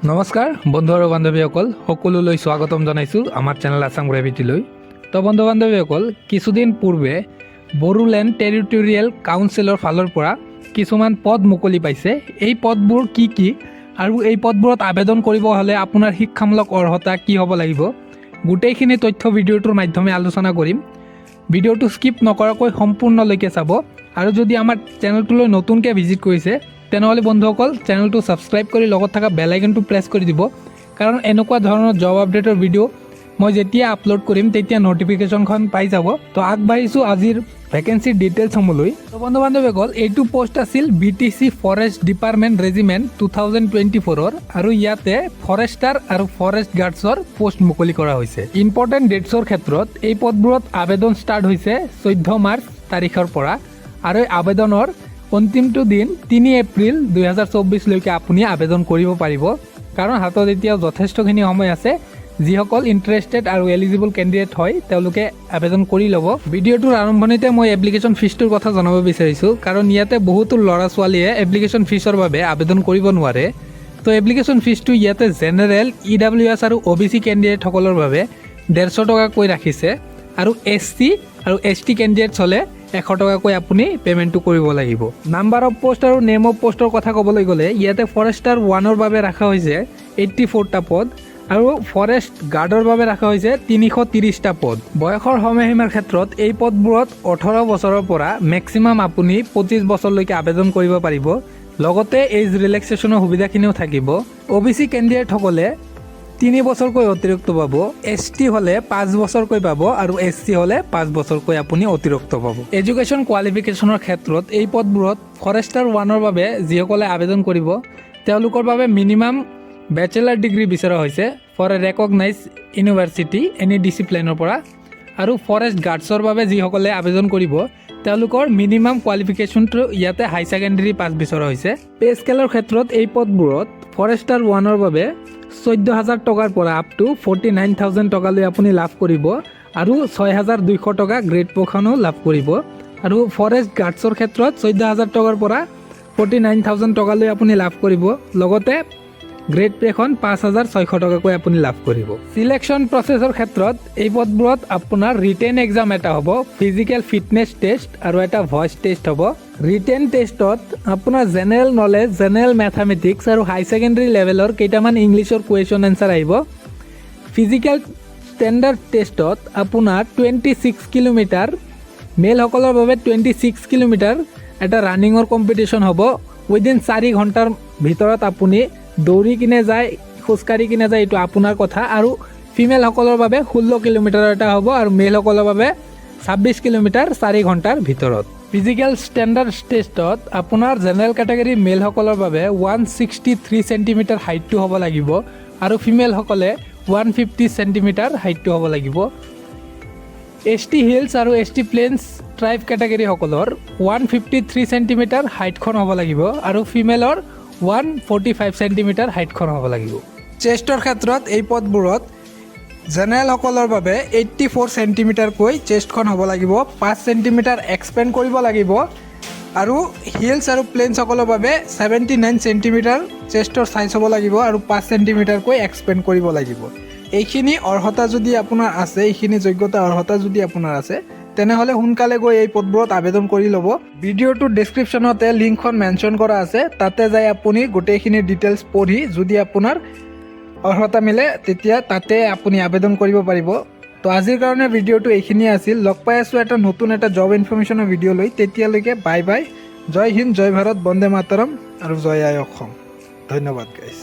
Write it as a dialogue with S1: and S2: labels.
S1: নমস্কাৰ বন্ধু আৰু বান্ধৱীসকল সকলোলৈ স্বাগতম জনাইছোঁ আমাৰ চেনেল আসাম গ্ৰেভিটিলৈ। তো বন্ধু বান্ধৱীসকল কিছুদিন পূৰ্বে বড়োলেণ্ড টেৰিটৰিয়েল কাউন্সিলৰ ফালৰ পৰা কিছুমান পদ মুকলি পাইছে। এই পদবোৰ কি কি আৰু এই পদবোৰত আবেদন কৰিব হ'লে আপোনাৰ শিক্ষামূলক অৰ্হতা কি হ'ব লাগিব, গোটেইখিনি তথ্য ভিডিঅ'টোৰ মাধ্যমে আলোচনা কৰিম। ভিডিঅ'টো স্কিপ নকৰাকৈ সম্পূৰ্ণলৈকে চাব। আৰু যদি আমাৰ চেনেলটোলৈ নতুনকৈ ভিজিট কৰিছে তেনেহ'লে বন্ধুসকল চেনেলটো ছাবস্ক্ৰাইব কৰি লগত থকা বেল আইকনটো প্ৰেছ কৰি দিব, কাৰণ এনেকুৱা ধৰণৰ জব আপডেটৰ ভিডিঅ' মই যেতিয়া আপলোড কৰিম তেতিয়া ন'টিফিকেশ্যনখন পাই যাব। তো আগবাঢ়িছোঁ আজিৰ ভেকেঞ্চিৰ ডিটেইলছসমূহলৈ। তো বন্ধু বান্ধৱীসকল এইটো পোষ্ট আছিল BTC ফৰেষ্ট ডিপাৰ্টমেণ্ট ৰেজিমেণ্ট 2024 আৰু ইয়াতে ফৰেষ্টাৰ আৰু ফৰেষ্ট গাৰ্ডছৰ পোষ্ট মুকলি কৰা হৈছে। ইম্পৰ্টেণ্ট ডেটছৰ ক্ষেত্ৰত এই পদবোৰত আবেদন ষ্টাৰ্ট হৈছে 14 মাৰ্চ তাৰিখৰ পৰা আৰু এই আবেদনৰ অন্তিমটো দিন 3 এপ্ৰিল 2024লৈকে আপুনি আবেদন কৰিব পাৰিব, কাৰণ হাতত এতিয়াও যথেষ্টখিনি সময় আছে। যিসকল ইণ্টাৰেষ্টেড আৰু এলিজিবল কেণ্ডিডেট হয় তেওঁলোকে আবেদন কৰি ল'ব। ভিডিঅ'টোৰ আৰম্ভণিতে মই এপ্লিকেশ্যন ফিজটোৰ কথা জনাব বিচাৰিছোঁ, কাৰণ ইয়াতে বহুতো ল'ৰা ছোৱালীয়ে এপ্লিকেশ্যন ফিজৰ বাবে আবেদন কৰিব নোৱাৰে। তো এপ্লিকেশ্যন ফিজটো ইয়াতে জেনেৰেল EWS আৰু OBC কেণ্ডিডেটসকলৰ বাবে 150 টকাকৈ ৰাখিছে, আৰু SC আৰু ST কেণ্ডিডেটছ হ'লে 100 টকাকৈ আপুনি পে'মেণ্টটো কৰিব লাগিব। নাম্বাৰ অফ পোষ্ট আৰু নেম অফ পোষ্টৰ কথা ক'বলৈ গ'লে ইয়াতে ফৰেষ্টাৰ 1ৰ বাবে ৰখা হৈছে 84টা পদ আৰু ফৰেষ্ট গাৰ্ডৰ বাবে ৰখা হৈছে 330টা পদ। বয়সৰ সময়সীমাৰ ক্ষেত্ৰত এই পদবোৰত 18 বছৰৰ পৰা মেক্সিমাম আপুনি 25 বছৰলৈকে আবেদন কৰিব পাৰিব। লগতে এজ ৰিলেক্সেশ্যনৰ সুবিধাখিনিও থাকিব। OBC কেণ্ডিডেটসকলে 3 বছৰকৈ অতিৰিক্ত পাব, ST হ'লে 5 বছৰকৈ পাব আৰু SC হ'লে 5 বছৰকৈ আপুনি অতিৰিক্ত পাব। এডুকেশ্যন কোৱালিফিকেশ্যনৰ ক্ষেত্ৰত এই পদবোৰত ফৰেষ্টাৰ 1ৰ বাবে যিসকলে আবেদন কৰিব তেওঁলোকৰ বাবে মিনিমাম বেচেলাৰ ডিগ্ৰী বিচৰা হৈছে for a recognise university any ডিচিপ্লিনৰ পৰা, আৰু ফৰেষ্ট গাৰ্ডছৰ বাবে যিসকলে আবেদন কৰিব তেওঁলোকৰ মিনিমাম কোৱালিফিকেশ্যনটো ইয়াতে হাই ছেকেণ্ডেৰী পাছ বিচৰা হৈছে। পে স্কেলৰ ক্ষেত্ৰত এই পদবোৰত ফৰেষ্টাৰ 1ৰ বাবে 14,000 টকাৰ পৰা আপ টু 49,000 টকালৈ আপুনি লাভ কৰিব, আৰু 6,200 টকা গ্ৰেড প্ৰখনো লাভ কৰিব। আৰু ফৰেষ্ট গাৰ্ডছৰ ক্ষেত্ৰত 14,000 টকাৰ পৰা 49,000 টকালৈ আপুনি লাভ কৰিব, লগতে গ্ৰেড পে'খন 5,600 টকাকৈ আপুনি লাভ কৰিব। চিলেকশ্যন প্ৰচেছৰ ক্ষেত্ৰত এই পদবোৰত আপোনাৰ ৰিটেন এক্সাম এটা হ'ব, ফিজিকেল ফিটনেছ টেষ্ট আৰু এটা ভইচ টেষ্ট হ'ব। ৰিটেন টেষ্টত আপোনাৰ জেনেৰেল নলেজ, জেনেৰেল মেথামেটিক্স আৰু হাই ছেকেণ্ডেৰী লেভেলৰ কেইটামান ইংলিছৰ কুৱেশ্যন এনচাৰ আহিব। ফিজিকেল ষ্টেণ্ডাৰ্ড টেষ্টত আপোনাৰ 26 কিলোমিটাৰ, মেলসকলৰ বাবে 26 কিলোমিটাৰ এটা ৰানিঙৰ কম্পিটিশ্যন হ'ব। উইদিন 4 ঘণ্টাৰ ভিতৰত আপুনি দৌৰি কিনে যায়, খোজকাঢ়ি কিনে যায়, এইটো আপোনাৰ কথা। আৰু ফিমেলসকলৰ বাবে 16 কিলোমিটাৰ এটা হ'ব আৰু মেলসকলৰ বাবে 26 কিলোমিটাৰ 4 ঘণ্টাৰ ভিতৰত। ফিজিকেল ষ্টেণ্ডাৰ্ড টেষ্টত আপোনাৰ জেনেৰেল কেটেগৰী মেলসকলৰ বাবে 163 চেণ্টিমিটাৰ হাইটটো হ'ব লাগিব, আৰু ফিমেলসকলে 150 চেণ্টিমিটাৰ হাইটটো হ'ব লাগিব। ST হিলছ আৰু ST প্লেইনছ ট্ৰাইব কেটেগৰীসকলৰ 153 চেণ্টিমিটাৰ হাইটখন হ'ব লাগিব, আৰু ফিমেলৰ 145 চেণ্টিমিটাৰ হাইটখন হ'ব লাগিব। চেষ্টৰ ক্ষেত্ৰত এই পদবোৰত জেনেৰেলসকলৰ বাবে 84 চেণ্টিমিটাৰকৈ চেষ্টখন হ'ব লাগিব, 5 চেণ্টিমিটাৰ এক্সপেণ্ড কৰিব লাগিব, আৰু হিলছ আৰু প্লেইনছসকলৰ বাবে 79 চেণ্টিমিটাৰ চেষ্টৰ চাইজ হ'ব লাগিব আৰু 5 চেণ্টিমিটাৰকৈ এক্সপেণ্ড কৰিব লাগিব। এইখিনি অৰ্হতা যদি আপোনাৰ আছে, এইখিনি যোগ্যতা অৰ্হতা যদি আপোনাৰ আছে তেনেহ'লে সোনকালে গৈ এই পদবোৰত আবেদন কৰি ল'ব। ভিডিঅ'টোৰ ডেছক্ৰিপশ্যনতে লিংকখন মেনশ্যন কৰা আছে, তাতে যাই আপুনি গোটেইখিনি ডিটেইলছ পঢ়ি যদি আপোনাৰ অৰ্হতা মিলে তেতিয়া তাতে আপুনি আবেদন কৰিব পাৰিব। তো আজিৰ কাৰণে ভিডিঅ'টো এইখিনিয়ে আছিল। লগ পাই আছোঁ এটা নতুন এটা জব ইনফৰমেশ্যনৰ ভিডিঅ' লৈ। তেতিয়ালৈকে বাই বাই। জয় হিন্দ, জয় ভাৰত, বন্দে মাতৰম আৰু জয় আই অসম। ধন্যবাদ গাইছ।